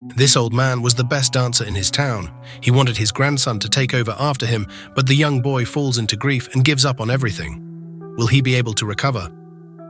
This old man was the best dancer in his town. He wanted his grandson to take over after him, but the young boy falls into grief and gives up on everything. Will he be able to recover?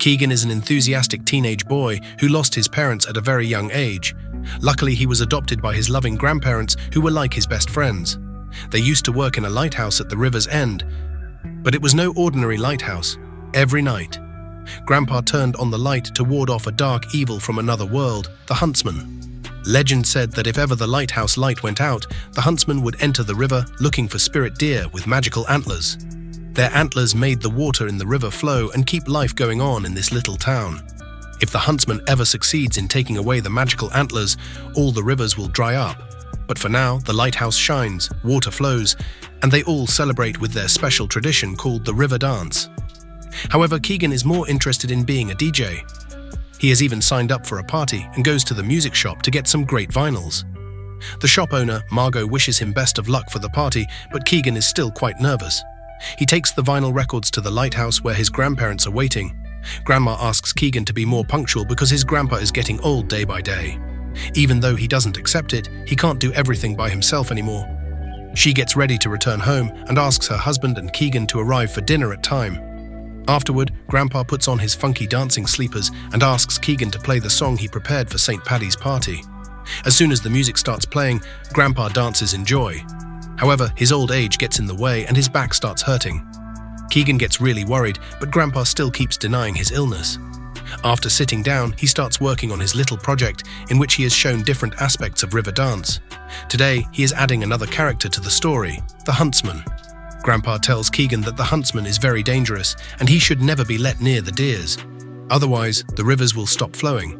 Keegan is an enthusiastic teenage boy who lost his parents at a very young age. Luckily, he was adopted by his loving grandparents who were like his best friends. They used to work in a lighthouse at the river's end, but it was no ordinary lighthouse. Every night, Grandpa turned on the light to ward off a dark evil from another world, the huntsman. Legend said that if ever the lighthouse light went out, the huntsman would enter the river looking for spirit deer with magical antlers. Their antlers made the water in the river flow and keep life going on in this little town. If the huntsman ever succeeds in taking away the magical antlers, all the rivers will dry up. But for now, the lighthouse shines, water flows, and they all celebrate with their special tradition called the Riverdance. However, Keegan is more interested in being a DJ. He has even signed up for a party and goes to the music shop to get some great vinyls. The shop owner, Margot, wishes him best of luck for the party, but Keegan is still quite nervous. He takes the vinyl records to the lighthouse where his grandparents are waiting. Grandma asks Keegan to be more punctual because his grandpa is getting old day by day. Even though he doesn't accept it, he can't do everything by himself anymore. She gets ready to return home and asks her husband and Keegan to arrive for dinner at time. Afterward, Grandpa puts on his funky dancing sleepers and asks Keegan to play the song he prepared for St. Paddy's party. As soon as the music starts playing, Grandpa dances in joy. However, his old age gets in the way and his back starts hurting. Keegan gets really worried, but Grandpa still keeps denying his illness. After sitting down, he starts working on his little project in which he has shown different aspects of Riverdance. Today, he is adding another character to the story, the huntsman. Grandpa tells Keegan that the huntsman is very dangerous and he should never be let near the deers. Otherwise, the rivers will stop flowing.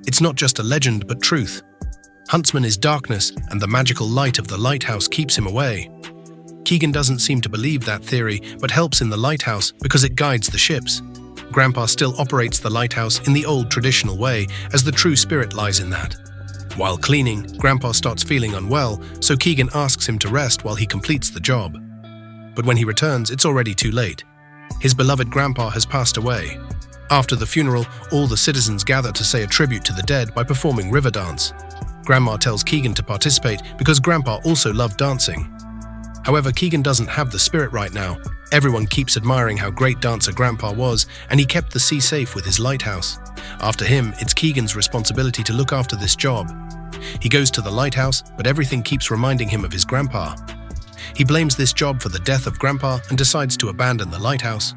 It's not just a legend, but truth. Huntsman is darkness, and the magical light of the lighthouse keeps him away. Keegan doesn't seem to believe that theory, but helps in the lighthouse because it guides the ships. Grandpa still operates the lighthouse in the old traditional way, as the true spirit lies in that. While cleaning, Grandpa starts feeling unwell, so Keegan asks him to rest while he completes the job. But when he returns, it's already too late. His beloved Grandpa has passed away. After the funeral, all the citizens gather to say a tribute to the dead by performing Riverdance. Grandma tells Keegan to participate because Grandpa also loved dancing. However, Keegan doesn't have the spirit right now. Everyone keeps admiring how great dancer Grandpa was, and he kept the sea safe with his lighthouse. After him, it's Keegan's responsibility to look after this job. He goes to the lighthouse, but everything keeps reminding him of his grandpa. He blames this job for the death of Grandpa and decides to abandon the lighthouse.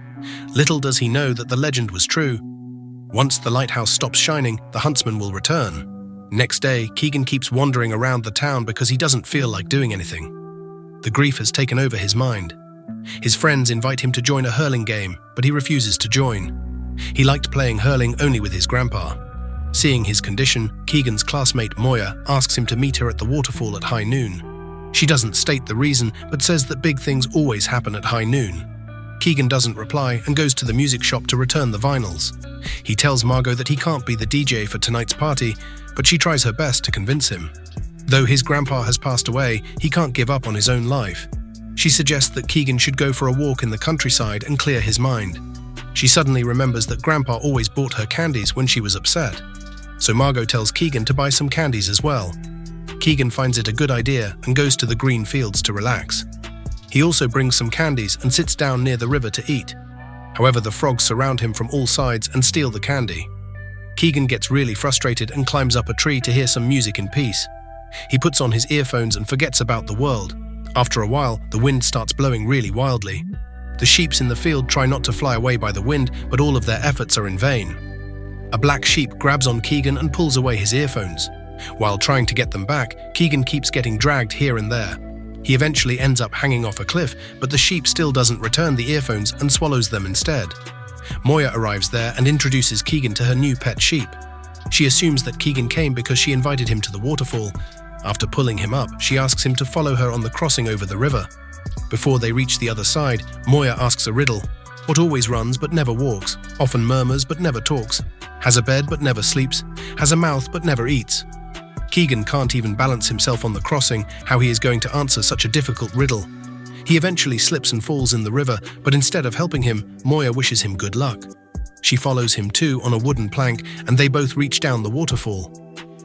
Little does he know that the legend was true. Once the lighthouse stops shining, the huntsman will return. Next day, Keegan keeps wandering around the town because he doesn't feel like doing anything. The grief has taken over his mind. His friends invite him to join a hurling game, but he refuses to join. He liked playing hurling only with his grandpa. Seeing his condition, Keegan's classmate Moya asks him to meet her at the waterfall at high noon. She doesn't state the reason, but says that big things always happen at high noon. Keegan doesn't reply and goes to the music shop to return the vinyls. He tells Margot that he can't be the DJ for tonight's party, but she tries her best to convince him. Though his grandpa has passed away, he can't give up on his own life. She suggests that Keegan should go for a walk in the countryside and clear his mind. She suddenly remembers that Grandpa always bought her candies when she was upset. So Margot tells Keegan to buy some candies as well. Keegan finds it a good idea and goes to the green fields to relax. He also brings some candies and sits down near the river to eat. However, the frogs surround him from all sides and steal the candy. Keegan gets really frustrated and climbs up a tree to hear some music in peace. He puts on his earphones and forgets about the world. After a while, the wind starts blowing really wildly. The sheep in the field try not to fly away by the wind, but all of their efforts are in vain. A black sheep grabs on Keegan and pulls away his earphones. While trying to get them back, Keegan keeps getting dragged here and there. He eventually ends up hanging off a cliff, but the sheep still doesn't return the earphones and swallows them instead. Moya arrives there and introduces Keegan to her new pet sheep. She assumes that Keegan came because she invited him to the waterfall. After pulling him up, she asks him to follow her on the crossing over the river. Before they reach the other side, Moya asks a riddle. What always runs but never walks, often murmurs but never talks, has a bed but never sleeps, has a mouth but never eats. Keegan can't even balance himself on the crossing, how he is going to answer such a difficult riddle. He eventually slips and falls in the river, but instead of helping him, Moya wishes him good luck. She follows him too on a wooden plank, and they both reach down the waterfall.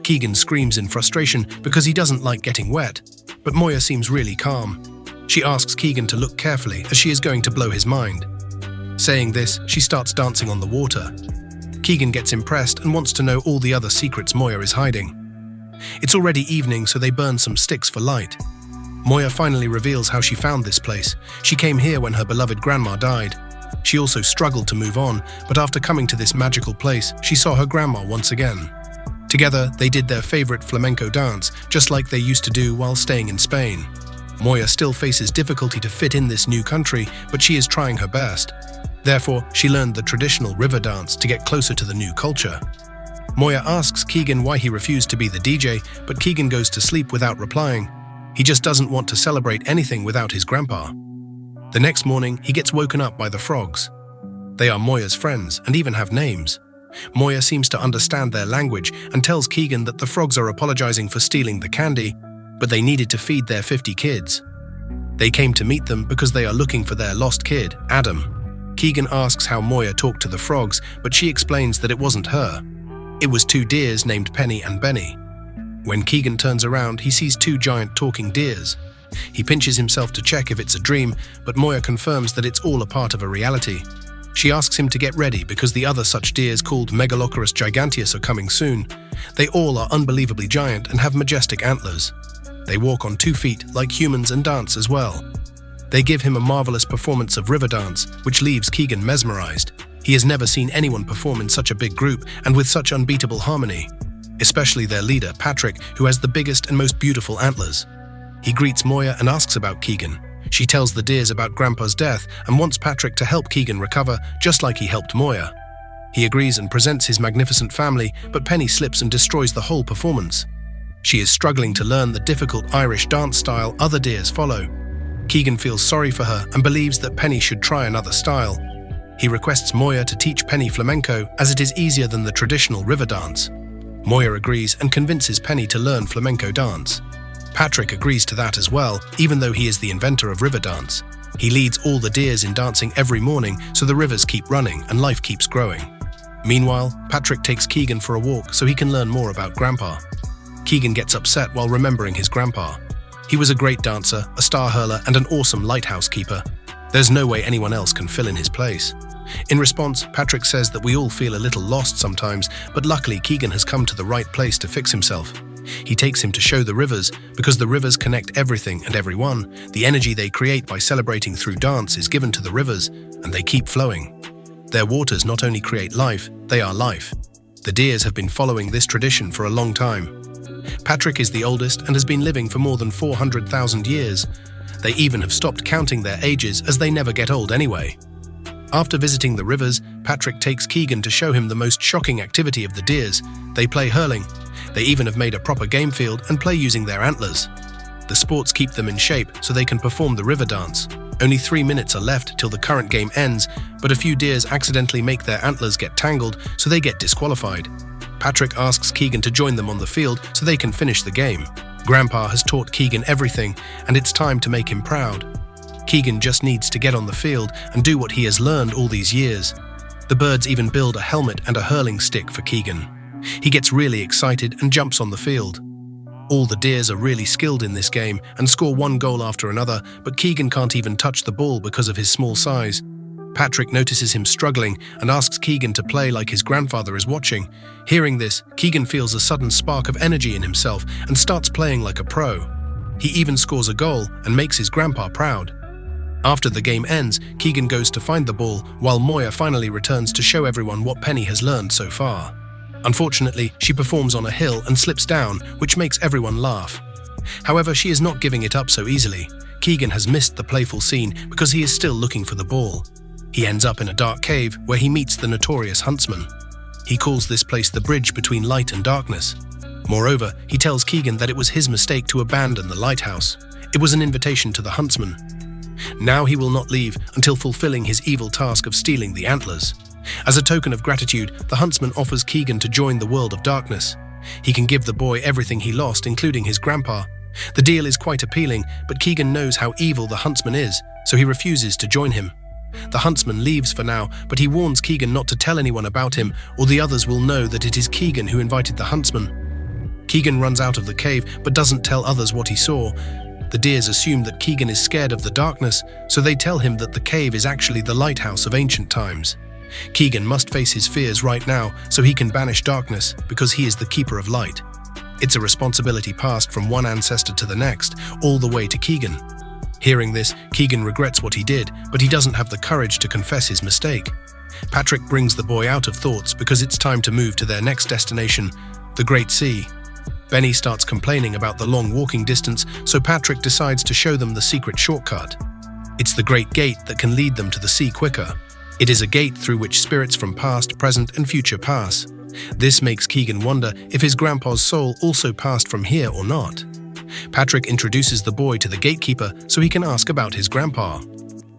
Keegan screams in frustration because he doesn't like getting wet, but Moya seems really calm. She asks Keegan to look carefully as she is going to blow his mind. Saying this, she starts dancing on the water. Keegan gets impressed and wants to know all the other secrets Moya is hiding. It's already evening, so they burn some sticks for light. Moya finally reveals how she found this place. She came here when her beloved grandma died. She also struggled to move on, but after coming to this magical place, she saw her grandma once again. Together, they did their favorite flamenco dance, just like they used to do while staying in Spain. Moya still faces difficulty to fit in this new country, but she is trying her best. Therefore, she learned the traditional Riverdance to get closer to the new culture. Moya asks Keegan why he refused to be the DJ, but Keegan goes to sleep without replying. He just doesn't want to celebrate anything without his grandpa. The next morning, he gets woken up by the frogs. They are Moya's friends and even have names. Moya seems to understand their language and tells Keegan that the frogs are apologizing for stealing the candy, but they needed to feed their 50 kids. They came to meet them because they are looking for their lost kid, Adam. Keegan asks how Moya talked to the frogs, but she explains that it wasn't her. It was two deers named Penny and Benny. When Keegan turns around, he sees two giant talking deers. He pinches himself to check if it's a dream, but Moya confirms that it's all a part of a reality. She asks him to get ready because the other such deers called Megalocorus giganteus are coming soon. They all are unbelievably giant and have majestic antlers. They walk on 2 feet like humans and dance as well. They give him a marvelous performance of Riverdance, which leaves Keegan mesmerized. He has never seen anyone perform in such a big group and with such unbeatable harmony. Especially their leader, Patrick, who has the biggest and most beautiful antlers. He greets Moya and asks about Keegan. She tells the deers about Grandpa's death and wants Patrick to help Keegan recover, just like he helped Moya. He agrees and presents his magnificent family, but Penny slips and destroys the whole performance. She is struggling to learn the difficult Irish dance style other deers follow. Keegan feels sorry for her and believes that Penny should try another style. He requests Moya to teach Penny flamenco as it is easier than the traditional river dance. Moya agrees and convinces Penny to learn flamenco dance. Patrick agrees to that as well, even though he is the inventor of Riverdance. He leads all the deers in dancing every morning so the rivers keep running and life keeps growing. Meanwhile, Patrick takes Keegan for a walk so he can learn more about Grandpa. Keegan gets upset while remembering his grandpa. He was a great dancer, a star hurler, and an awesome lighthouse keeper. There's no way anyone else can fill in his place. In response, Patrick says that we all feel a little lost sometimes, but luckily Keegan has come to the right place to fix himself. He takes him to show the rivers, because the rivers connect everything and everyone. The energy they create by celebrating through dance is given to the rivers, and they keep flowing. Their waters not only create life, they are life. The deers have been following this tradition for a long time. Patrick is the oldest and has been living for more than 400,000 years. They even have stopped counting their ages as they never get old anyway. After visiting the rivers, Patrick takes Keegan to show him the most shocking activity of the deers. They play hurling. They even have made a proper game field and play using their antlers. The sports keep them in shape so they can perform the river dance. Only 3 minutes are left till the current game ends, but a few deers accidentally make their antlers get tangled, so they get disqualified. Patrick asks Keegan to join them on the field so they can finish the game. Grandpa has taught Keegan everything, and it's time to make him proud. Keegan just needs to get on the field and do what he has learned all these years. The birds even build a helmet and a hurling stick for Keegan. He gets really excited and jumps on the field. All the deers are really skilled in this game and score one goal after another, but Keegan can't even touch the ball because of his small size. Patrick notices him struggling and asks Keegan to play like his grandfather is watching. Hearing this, Keegan feels a sudden spark of energy in himself and starts playing like a pro. He even scores a goal and makes his grandpa proud. After the game ends, Keegan goes to find the ball, while Moya finally returns to show everyone what Penny has learned so far. Unfortunately, she performs on a hill and slips down, which makes everyone laugh. However, she is not giving it up so easily. Keegan has missed the playful scene because he is still looking for the ball. He ends up in a dark cave where he meets the notorious huntsman. He calls this place the bridge between light and darkness. Moreover, he tells Keegan that it was his mistake to abandon the lighthouse. It was an invitation to the huntsman. Now he will not leave until fulfilling his evil task of stealing the antlers. As a token of gratitude, the huntsman offers Keegan to join the world of darkness. He can give the boy everything he lost, including his grandpa. The deal is quite appealing, but Keegan knows how evil the huntsman is, so he refuses to join him. The huntsman leaves for now, but he warns Keegan not to tell anyone about him, or the others will know that it is Keegan who invited the huntsman. Keegan runs out of the cave but doesn't tell others what he saw. The deers assume that Keegan is scared of the darkness, so they tell him that the cave is actually the lighthouse of ancient times. Keegan must face his fears right now so he can banish darkness because he is the keeper of light. It's a responsibility passed from one ancestor to the next, all the way to Keegan. Hearing this, Keegan regrets what he did, but he doesn't have the courage to confess his mistake. Patrick brings the boy out of thoughts because it's time to move to their next destination, the Great Sea. Benny starts complaining about the long walking distance, so Patrick decides to show them the secret shortcut. It's the Great Gate that can lead them to the sea quicker. It is a gate through which spirits from past, present, and future pass. This makes Keegan wonder if his grandpa's soul also passed from here or not. Patrick introduces the boy to the gatekeeper so he can ask about his grandpa.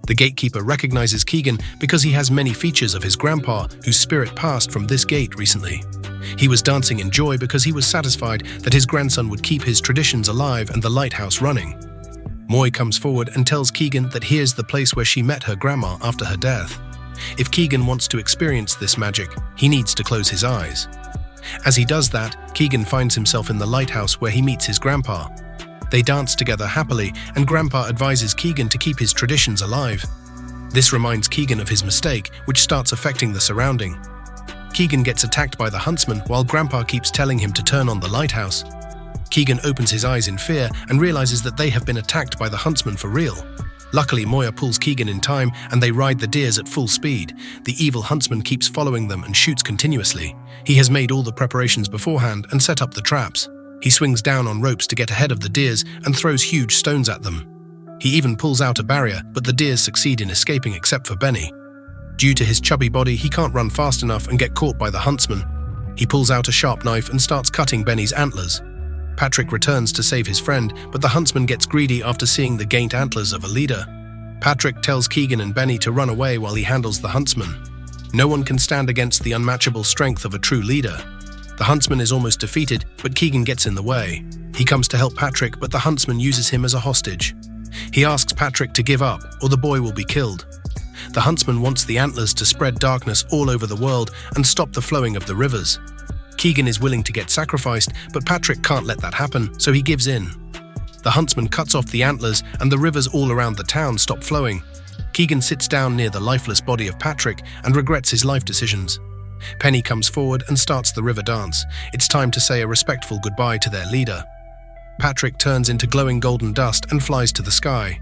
The gatekeeper recognizes Keegan because he has many features of his grandpa whose spirit passed from this gate recently. He was dancing in joy because he was satisfied that his grandson would keep his traditions alive and the lighthouse running. Moy comes forward and tells Keegan that here's the place where she met her grandma after her death. If Keegan wants to experience this magic, he needs to close his eyes. As he does that, Keegan finds himself in the lighthouse where he meets his grandpa. They dance together happily, and Grandpa advises Keegan to keep his traditions alive. This reminds Keegan of his mistake, which starts affecting the surrounding. Keegan gets attacked by the huntsman while Grandpa keeps telling him to turn on the lighthouse. Keegan opens his eyes in fear and realizes that they have been attacked by the huntsman for real. Luckily, Moya pulls Keegan in time and they ride the deers at full speed. The evil huntsman keeps following them and shoots continuously. He has made all the preparations beforehand and set up the traps. He swings down on ropes to get ahead of the deers and throws huge stones at them. He even pulls out a barrier, but the deers succeed in escaping except for Benny. Due to his chubby body, he can't run fast enough and get caught by the huntsman. He pulls out a sharp knife and starts cutting Benny's antlers. Patrick returns to save his friend, but the huntsman gets greedy after seeing the gained antlers of a leader. Patrick tells Keegan and Benny to run away while he handles the huntsman. No one can stand against the unmatchable strength of a true leader. The huntsman is almost defeated, but Keegan gets in the way. He comes to help Patrick, but the huntsman uses him as a hostage. He asks Patrick to give up, or the boy will be killed. The huntsman wants the antlers to spread darkness all over the world and stop the flowing of the rivers. Keegan is willing to get sacrificed, but Patrick can't let that happen, so he gives in. The huntsman cuts off the antlers and the rivers all around the town stop flowing. Keegan sits down near the lifeless body of Patrick and regrets his life decisions. Penny comes forward and starts the Riverdance. It's time to say a respectful goodbye to their leader. Patrick turns into glowing golden dust and flies to the sky.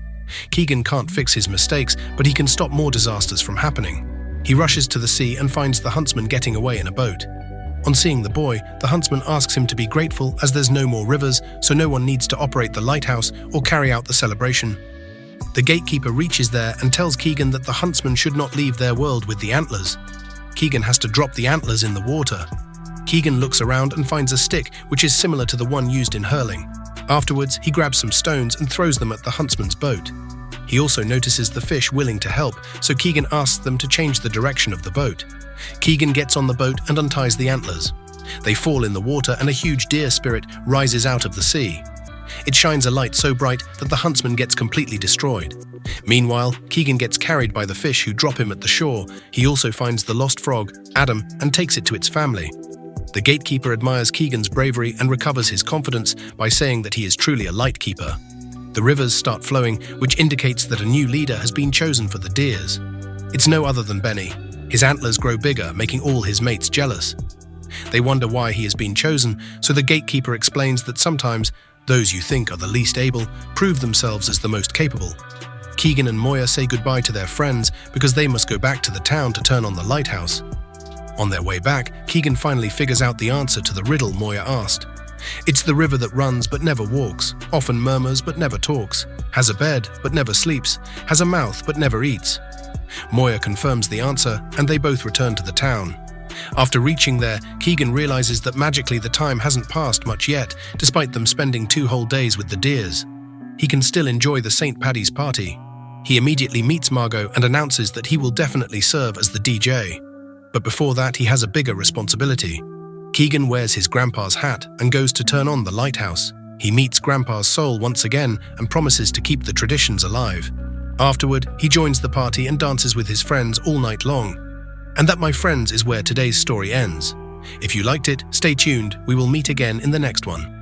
Keegan can't fix his mistakes, but he can stop more disasters from happening. He rushes to the sea and finds the huntsman getting away in a boat. On seeing the boy, the huntsman asks him to be grateful as there's no more rivers, so no one needs to operate the lighthouse or carry out the celebration. The gatekeeper reaches there and tells Keegan that the huntsman should not leave their world with the antlers. Keegan has to drop the antlers in the water. Keegan looks around and finds a stick which is similar to the one used in hurling. Afterwards, he grabs some stones and throws them at the huntsman's boat. He also notices the fish willing to help, so Keegan asks them to change the direction of the boat. Keegan gets on the boat and unties the antlers. They fall in the water and a huge deer spirit rises out of the sea. It shines a light so bright that the huntsman gets completely destroyed. Meanwhile, Keegan gets carried by the fish who drop him at the shore. He also finds the lost frog, Adam, and takes it to its family. The gatekeeper admires Keegan's bravery and recovers his confidence by saying that he is truly a light keeper. The rivers start flowing, which indicates that a new leader has been chosen for the deers. It's no other than Benny. His antlers grow bigger, making all his mates jealous. They wonder why he has been chosen, so the gatekeeper explains that sometimes those you think are the least able prove themselves as the most capable. Keegan and Moya say goodbye to their friends because they must go back to the town to turn on the lighthouse. On their way back, Keegan finally figures out the answer to the riddle Moya asked. It's the river that runs but never walks, often murmurs but never talks, has a bed but never sleeps, has a mouth but never eats. Moya confirms the answer and they both return to the town. After reaching there, Keegan realizes that magically the time hasn't passed much yet, despite them spending 2 whole days with the deers. He can still enjoy the St. Paddy's party. He immediately meets Margot and announces that he will definitely serve as the DJ. But before that, he has a bigger responsibility. Keegan wears his grandpa's hat and goes to turn on the lighthouse. He meets Grandpa's soul once again and promises to keep the traditions alive. Afterward, he joins the party and dances with his friends all night long. And that, my friends, is where today's story ends. If you liked it, stay tuned. We will meet again in the next one.